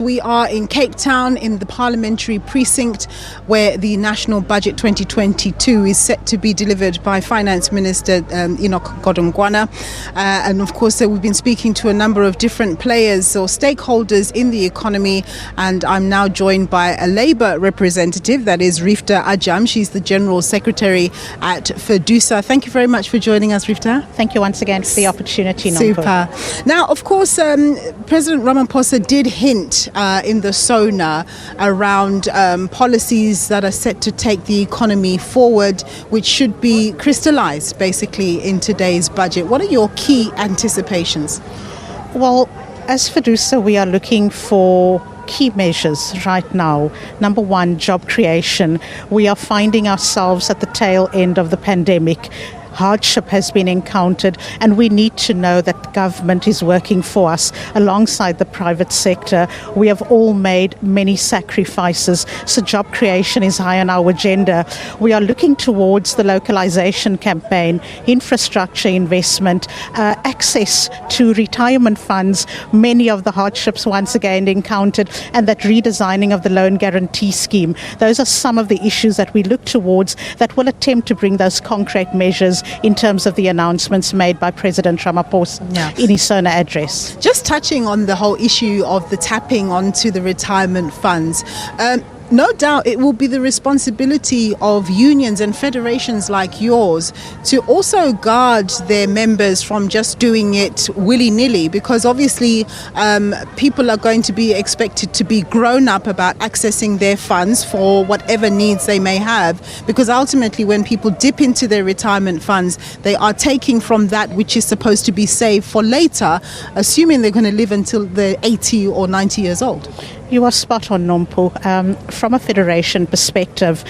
We are in Cape Town in the parliamentary precinct where the National Budget 2022 is set to be delivered by Finance Minister Enoch Godongwana. And of course, we've been speaking to a number of different players or stakeholders in the economy. And I'm now joined by a Labour representative, that is Riefdah Ajam. She's the General Secretary at FEDUSA. Thank you very much for joining us, Riefdah. Thank you once again for the opportunity. Super. Now, of course, President Ramaphosa did hint in the SONA around policies that are set to take the economy forward, which should be crystallized basically in today's budget. What are your key anticipations? Well, as FEDUSA, we are looking for key measures right now. Number one, job creation. We are finding ourselves at the tail end of the pandemic. Hardship has been encountered, and we need to know that the government is working for us alongside the private sector. We have all made many sacrifices, so job creation is high on our agenda. We are looking towards the localization campaign, infrastructure investment, access to retirement funds, many of the hardships once again encountered, and that redesigning of the loan guarantee scheme. Those are some of the issues that we look towards that will attempt to bring those concrete measures in terms of the announcements made by President Ramaphosa in his SONA address. Just touching on the whole issue of the tapping onto the retirement funds, no doubt it will be the responsibility of unions and federations like yours to also guard their members from just doing it willy-nilly, because obviously people are going to be expected to be grown up about accessing their funds for whatever needs they may have, because ultimately when people dip into their retirement funds, they are taking from that which is supposed to be saved for later, assuming they're going to live until they're 80 or 90 years old. You are spot on, Nompu. From a federation perspective,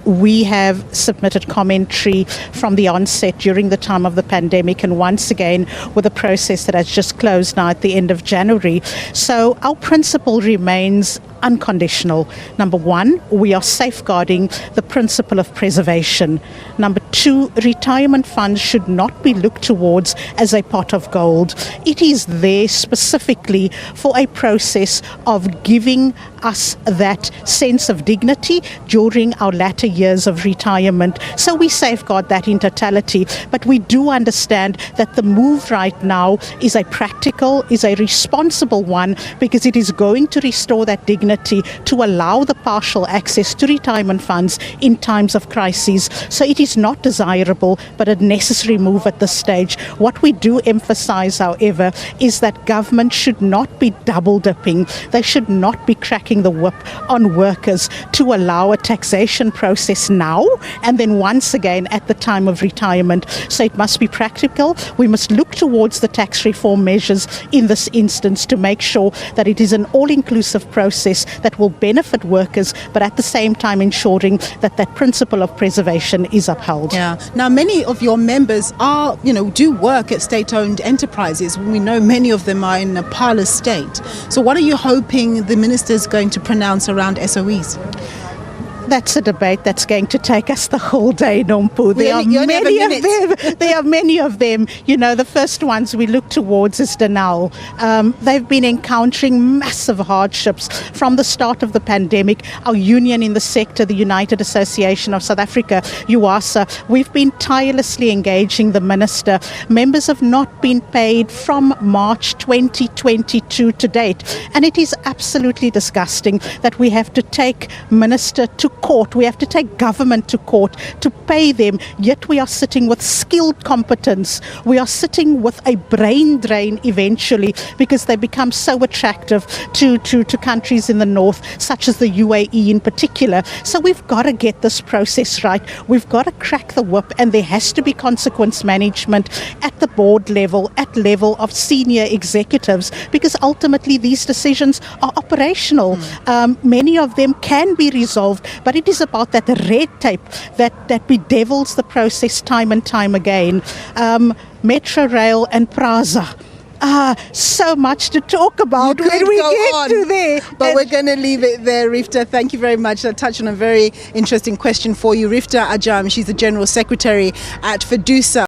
we have submitted commentary from the onset during the time of the pandemic, and once again with a process that has just closed now at the end of January. So our principle remains unconditional. Number one, we are safeguarding the principle of preservation. Number two, retirement funds should not be looked towards as a pot of gold. It is there specifically for a process of giving us that sense of dignity during our latter years of retirement. So we safeguard that in totality, but we do understand that the move right now is a practical, is a responsible one, because it is going to restore that dignity to allow the partial access to retirement funds in times of crises. So it is not desirable, but a necessary move at this stage. What we do emphasize, however, is that government should not be double dipping. They should not be cracking the whip on workers to allow a taxation process now and then once again at the time of retirement. So it must be practical. We must look towards the tax reform measures in this instance to make sure that it is an all-inclusive process that will benefit workers, but at the same time ensuring that that principle of preservation is upheld. Yeah. Now, many of your members are, do work at state-owned enterprises. We know many of them are in a parlous state. So what are you hoping the minister is going to pronounce around SOEs? That's a debate that's going to take us the whole day, Nompu. There are many of them. There are many of them. The first ones we look towards is Denal. They've been encountering massive hardships from the start of the pandemic. Our union in the sector, the United Association of South Africa, UASA, we've been tirelessly engaging the minister. Members have not been paid from March 2022 to date. And it is absolutely disgusting that we have to take minister to court, we have to take government to court to pay them, yet we are sitting with skilled competence. We are sitting with a brain drain eventually, because they become so attractive to countries in the north, such as the UAE in particular. So we've got to get this process right. We've got to crack the whip, and there has to be consequence management at the board level, at level of senior executives, because ultimately these decisions are operational. Many of them can be resolved, but it is about that red tape that bedevils the process time and time again. Metro Rail and Praza. So much to talk about when we get to there. But we're going to leave it there, Riefdah. Thank you very much. I touched on a very interesting question for you. Riefdah Ajam, she's the General Secretary at FEDUSA.